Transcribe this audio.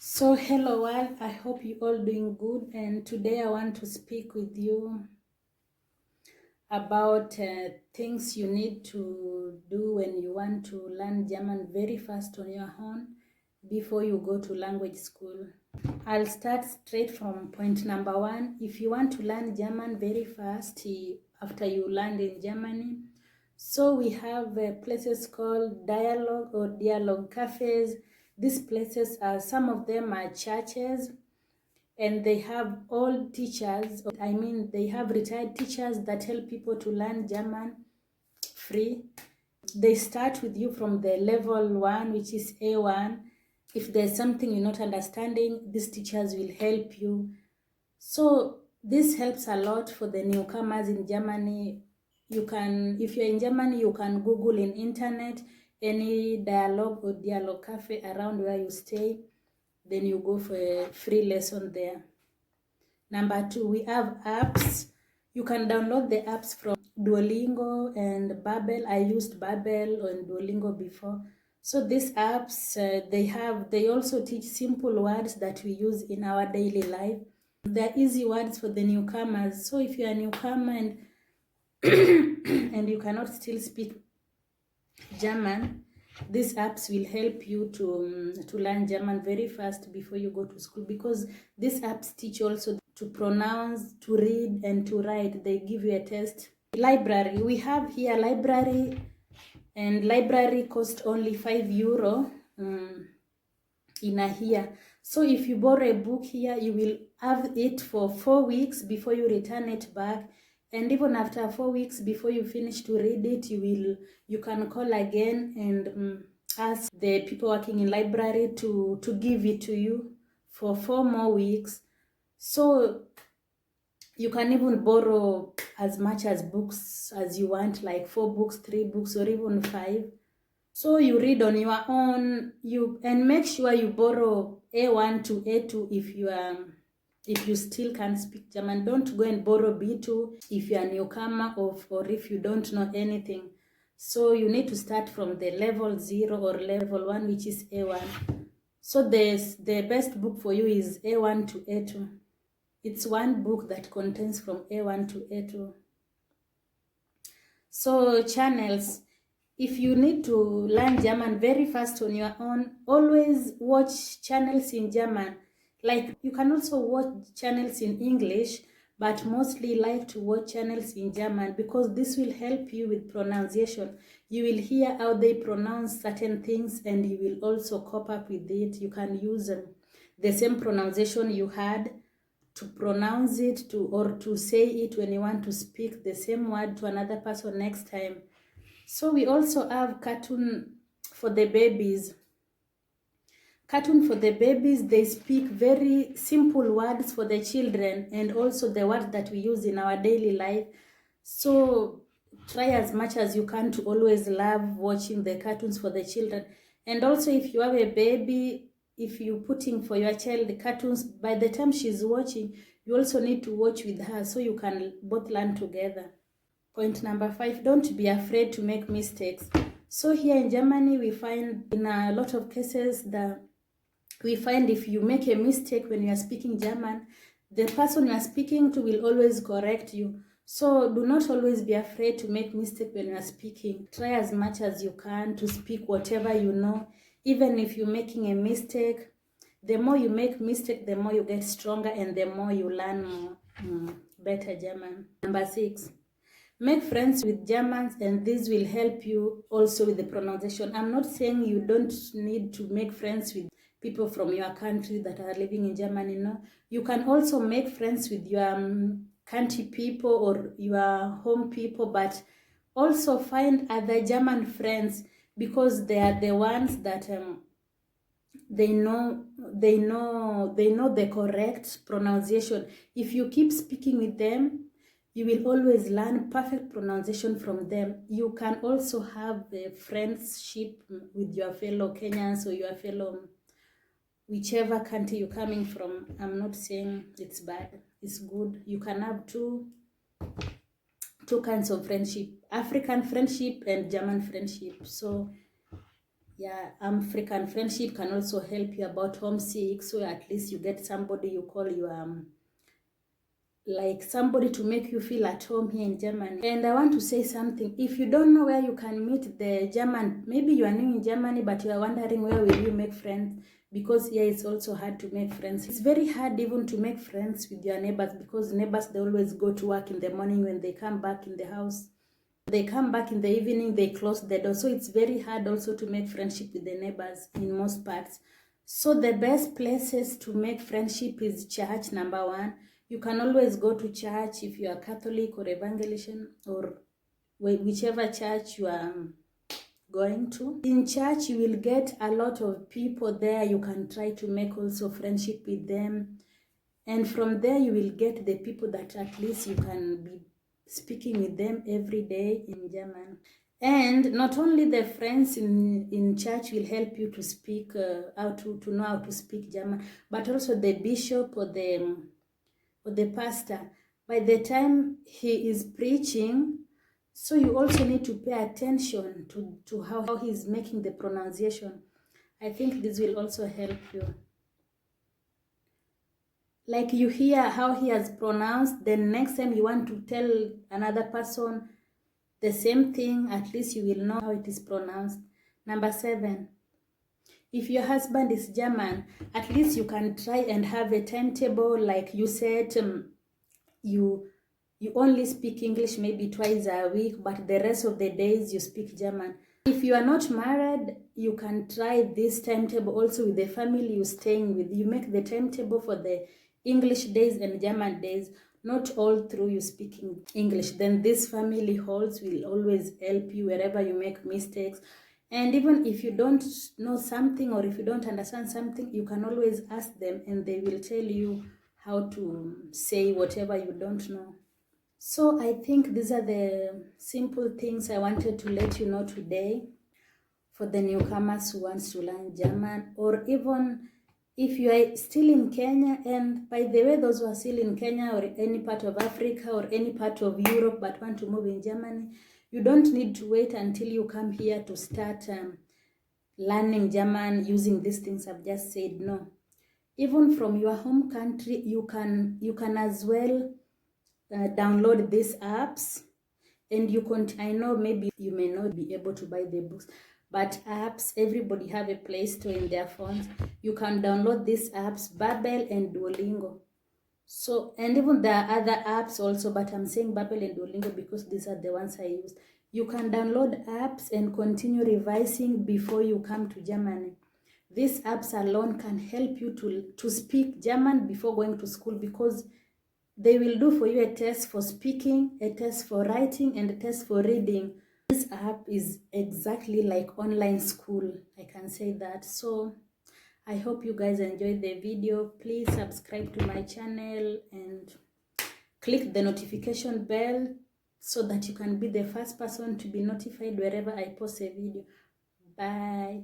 So hello world, I hope you all doing good, and today I want to speak with you about things you need to do when you want to learn German very fast on your own before you go to language school. I'll start straight from point number one. If you want to learn German very fast after you land in Germany, so we have places called dialogue or dialogue cafes. These places are, some of them are churches, and they have old teachers, they have retired teachers that help people to learn German free. They start with you from the level 1, which is A1. If there's something you're not understanding, these teachers will help you. So this helps a lot for the newcomers in Germany. You can, if you're in Germany, you can Google in internet any dialogue or dialogue cafe around where you stay. Then you go for a free lesson there. Number 2, we have apps. You can download the apps from Duolingo and Babbel. I used Babbel and Duolingo before. So these apps, they also teach simple words that we use in our daily life. They're easy words for the newcomers. So if you're a newcomer and and you cannot still speak German, these apps will help you to learn German very fast before you go to school, because these apps teach also to pronounce, to read, and to write. They give you a test. Library, we have here library, and library cost only €5 in a year. So if you borrow a book here, you will have it for 4 weeks before you return it back. And even after 4 weeks before you finish to read it, you can call again and ask the people working in library to give it to you for 4 more weeks. So you can even borrow as much as books as you want, like 4 books, 3 books, or even 5. So you read on your own, and make sure you borrow A1 to A2 if you still can't speak German. Don't go and borrow B2 if you are a newcomer or if you don't know anything. So you need to start from the level 0 or level 1, which is A1. So the best book for you is A1 to A2. It's one book that contains from A1 to A2. So channels. If you need to learn German very fast on your own, always watch channels in German. Like, you can also watch channels in English, but mostly like to watch channels in German, because this will help you with pronunciation. You will hear how they pronounce certain things, and you will also cope up with it. You can use the same pronunciation you had to pronounce it or to say it when you want to speak the same word to another person next time. So we also have cartoon for the babies. Cartoon for the babies, they speak very simple words for the children, and also the words that we use in our daily life. So try as much as you can to always love watching the cartoons for the children. And also, if you have a baby, if you're putting for your child the cartoons, by the time she's watching, you also need to watch with her so you can both learn together. Point number 5, don't be afraid to make mistakes. So here in Germany, we find in a lot of cases that we find if you make a mistake when you are speaking German, the person you are speaking to will always correct you. So do not always be afraid to make mistake when you are speaking. Try as much as you can to speak whatever you know. Even if you're making a mistake, the more you make mistake, the more you get stronger, and the more you learn better German. Number 6. Make friends with Germans, and this will help you also with the pronunciation. I'm not saying you don't need to make friends with people from your country that are living in Germany. No, you can also make friends with your country people or your home people, but also find other German friends, because they are the ones that they know the correct pronunciation. If you keep speaking with them, you will always learn perfect pronunciation from them. You can also have a friendship with your fellow Kenyans or your fellow whichever country you're coming from. I'm not saying it's bad, it's good. You can have two kinds of friendship: African friendship and German friendship. So Yeah, African friendship can also help you about homesick, so at least you get somebody you call your like somebody to make you feel at home here in Germany. And I want to say something. If you don't know where you can meet the German, maybe you are new in Germany, but you are wondering where will you make friends, because here it's also hard to make friends. It's very hard even to make friends with your neighbors, because neighbors, they always go to work in the morning. When they come back in the house, they come back in the evening, they close the door. So it's very hard also to make friendship with the neighbors in most parts. So the best places to make friendship is church, number one. You can always go to church if you are Catholic or Evangelical or whichever church you are going to. In church, you will get a lot of people there. You can try to make also friendship with them. And from there, you will get the people that at least you can be speaking with them every day in German. And not only the friends in church will help you to speak, how to know how to speak German, but also the bishop or the pastor. By the time he is preaching, so you also need to pay attention to how he's making the pronunciation. I think this will also help you. Like you hear how he has pronounced, then next time you want to tell another person the same thing, at least you will know how it is pronounced. Number 7, if your husband is German, at least you can try and have a timetable. Like you said, you only speak English maybe twice a week, but the rest of the days you speak German. If you are not married, you can try this timetable also with the family you're staying with. You make the timetable for the English days and German days, not all through you speaking English. Then this family halls will always help you wherever you make mistakes. And even if you don't know something or if you don't understand something, you can always ask them and they will tell you how to say whatever you don't know. So I think these are the simple things I wanted to let you know today for the newcomers who wants to learn German, or even if you are still in Kenya. And by the way, those who are still in Kenya or any part of Africa or any part of Europe but want to move in Germany, you don't need to wait until you come here to start learning German using these things I've just said. No, even from your home country, you can as well download these apps, and I know maybe you may not be able to buy the books, but apps, everybody have a Play Store in their phones. You can download these apps, Babbel and Duolingo. So, and even there are other apps also, but I'm saying Babbel and Duolingo because these are the ones I use. You can download apps and continue revising before you come to Germany. These apps alone can help you to speak German before going to school, because they will do for you a test for speaking, a test for writing, and a test for reading. This app is exactly like online school, I can say that. So I hope you guys enjoyed the video. Please subscribe to my channel and click the notification bell so that you can be the first person to be notified wherever I post a video. Bye.